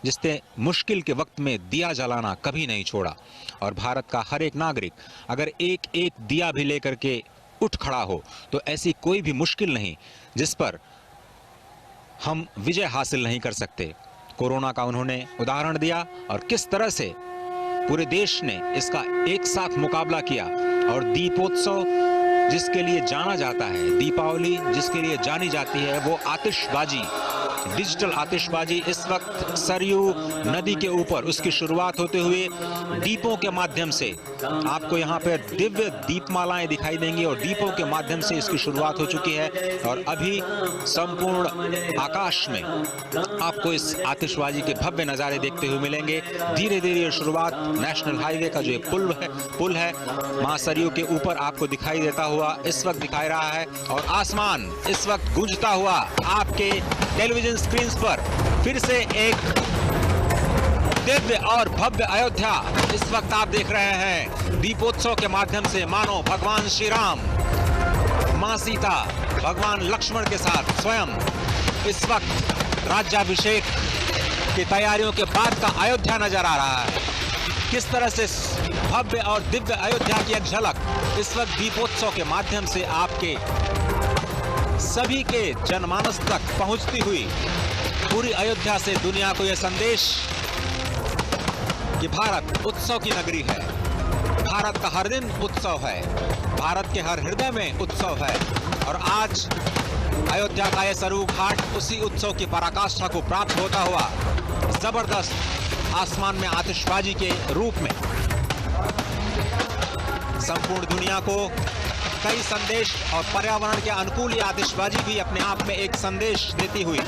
जिसने मुश्किल के वक्त में दिया जलाना कभी नहीं छोड़ा। और भारत का हर एक नागरिक अगर एक एक दिया भी लेकर के उठ खड़ा हो तो ऐसी कोई भी मुश्किल नहीं जिस पर हम विजय हासिल नहीं कर सकते। कोरोना का उन्होंने उदाहरण दिया और किस तरह से पूरे देश ने इसका एक साथ मुकाबला किया। और दीपोत्सव जिसके लिए जाना जाता है, दीपावली जिसके लिए जानी जाती है, वो आतिशबाजी, डिजिटल आतिशबाजी इस वक्त सरयू नदी के ऊपर उसकी शुरुआत होते हुए दीपों के माध्यम से आपको यहाँ पर दिव्य दीपमालाएं दिखाई देंगी और दीपों के माध्यम से इसकी शुरुआत हो चुकी है। और अभी संपूर्ण आकाश में आपको इस आतिशबाजी के भव्य नज़ारे देखते हुए मिलेंगे। धीरे धीरे ये शुरुआत नेशनल हाईवे का जो एक पुल है महासरयू के ऊपर आपको दिखाई देता हुआ इस वक्त दिखाई रहा है। और आसमान इस वक्त गूंजता हुआ आपके टेलीविजन स्क्रीन पर फिर से एक दिव्य और भव्य अयोध्या इस वक्त आप देख रहे हैं। दीपोत्सव के माध्यम से मानो भगवान श्री राम, मां सीता, भगवान लक्ष्मण के साथ स्वयं इस वक्त राज्याभिषेक की तैयारियों के बाद का अयोध्या नजर आ रहा है। किस तरह से भव्य और दिव्य अयोध्या की एक झलक इस वक्त दीपोत्सव के माध्यम से आपके सभी के जनमानस तक पहुंचती हुई पूरी अयोध्या से दुनिया को यह संदेश कि भारत उत्सव की नगरी है, भारत का हर दिन उत्सव है, भारत के हर हृदय में उत्सव है। और आज अयोध्या का यह सरयू घाट उसी उत्सव की पराकाष्ठा को प्राप्त होता हुआ जबरदस्त आसमान में आतिशबाजी के रूप में संपूर्ण दुनिया को कई संदेश और पर्यावरण के अनुकूल ये आतिशबाजी भी अपने आप में एक संदेश देती हुई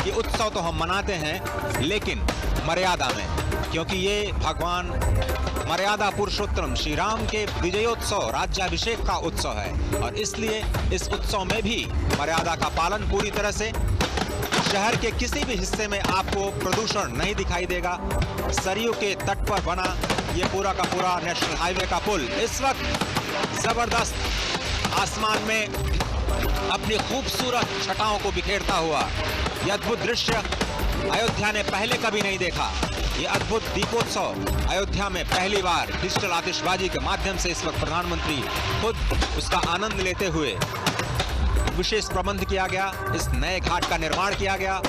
कि उत्सव तो हम मनाते हैं लेकिन मर्यादा में, क्योंकि ये भगवान मर्यादा पुरुषोत्तम श्री राम के विजयोत्सव राज्याभिषेक का उत्सव है। और इसलिए इस उत्सव में भी मर्यादा का पालन पूरी तरह से। शहर के किसी भी हिस्से में आपको प्रदूषण नहीं दिखाई देगा। सरयू के तट पर बना ये पूरा का पूरा नेशनल हाईवे का पुल इस वक्त जबरदस्त आसमान में अपनी खूबसूरत छटाओं को बिखेरता हुआ यह अद्भुत दृश्य अयोध्या ने पहले कभी नहीं देखा। ये अद्भुत दीपोत्सव अयोध्या में पहली बार डिजिटल आतिशबाजी के माध्यम से इस वक्त प्रधानमंत्री खुद उसका आनंद लेते हुए विशेष प्रबंध किया गया, इस नए घाट का निर्माण किया गया।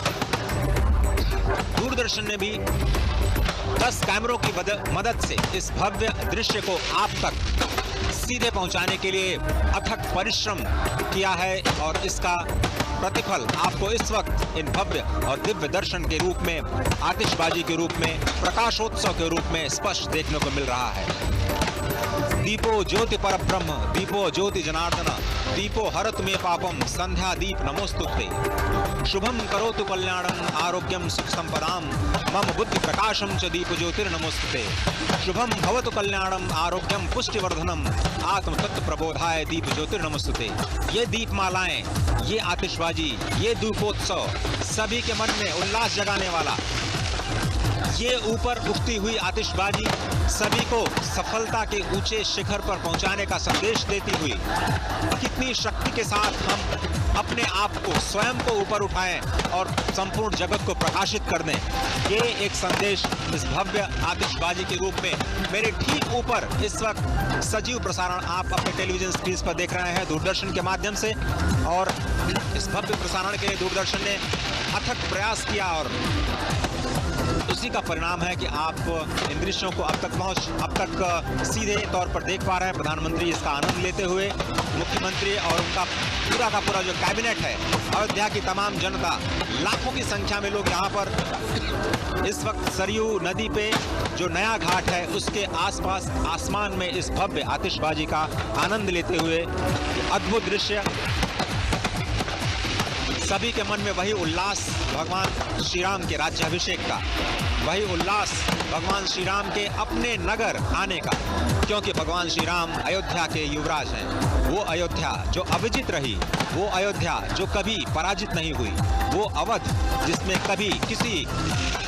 दूरदर्शन ने भी 10 कैमरों की मदद से इस भव्य दृश्य को आप तक सीधे पहुंचाने के लिए अथक परिश्रम किया है और इसका प्रतिफल आपको इस वक्त इन भव्य और दिव्य दर्शन के रूप में, आतिशबाजी के रूप में, प्रकाशोत्सव के रूप में स्पष्ट देखने को मिल रहा है। दीपो ज्योति परब्रह्म, दीपो ज्योति जनार्दन, दीपो हरतु मे पापम, संध्या दीप नमोस्तुते। शुभम करोतु कल्याणम, आरोग्यम सुख संपदाम, मम बुद्धि प्रकाशम च दीप ज्योतिर्नमोस्तुते। शुभम भवतु कल्याणम, आरोग्यम पुष्टिवर्धनम, आत्म तत्व प्रबोधाय दीप ज्योतिर्नमोस्तुते। ये दीपमालाएं, ये आतिशबाजी, ये दीपोत्सव सभी के मन में उल्लास जगाने वाला, ये ऊपर उठती हुई आतिशबाजी सभी को सफलता के ऊंचे शिखर पर पहुंचाने का संदेश देती हुई कितनी शक्ति के साथ हम अपने आप को, स्वयं को ऊपर उठाएं और संपूर्ण जगत को प्रकाशित कर दें। ये एक संदेश इस भव्य आतिशबाजी के रूप में मेरे ठीक ऊपर इस वक्त सजीव प्रसारण आप अपने टेलीविजन स्क्रीन पर देख रहे हैं दूरदर्शन के माध्यम से। और इस भव्य प्रसारण के लिए दूरदर्शन ने अथक प्रयास किया और उसी का परिणाम है कि आप इन दृश्यों को अब तक सीधे तौर पर देख पा रहे हैं। प्रधानमंत्री इसका आनंद लेते हुए, मुख्यमंत्री और उनका पूरा जो कैबिनेट है, अयोध्या की तमाम जनता, लाखों की संख्या में लोग यहाँ पर इस वक्त सरयू नदी पे जो नया घाट है उसके आसपास आसमान में इस भव्य आतिशबाजी का आनंद लेते हुए अद्भुत दृश्य। सभी के मन में वही उल्लास भगवान श्री राम के राज्याभिषेक का, वही उल्लास भगवान श्री राम के अपने नगर आने का, क्योंकि भगवान श्री राम अयोध्या के युवराज हैं। वो अयोध्या जो अविजित रही, वो अयोध्या जो कभी पराजित नहीं हुई, वो अवध जिसमें कभी किसी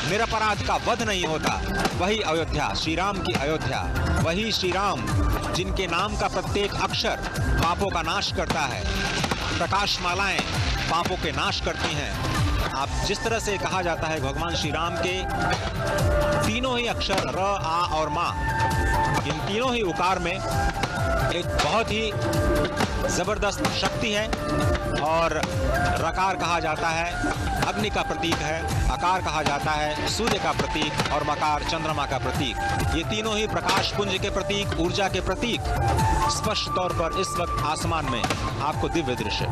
निरपराध का वध नहीं होता, वही अयोध्या, श्री राम की अयोध्या, वही श्री राम जिनके नाम का प्रत्येक अक्षर पापों का नाश करता है। प्रकाश मालाएं पापों के नाश करती हैं। आप जिस तरह से कहा जाता है भगवान श्री राम के तीनों ही अक्षर र, आ और मा, इन तीनों ही उकार में एक बहुत ही जबरदस्त शक्ति है। और रकार कहा जाता है अग्नि का प्रतीक है, अकार कहा जाता है सूर्य का प्रतीक और मकार चंद्रमा का प्रतीक। ये तीनों ही प्रकाश पुंज के प्रतीक, ऊर्जा के प्रतीक स्पष्ट तौर पर इस वक्त आसमान में आपको दिव्य दृश्य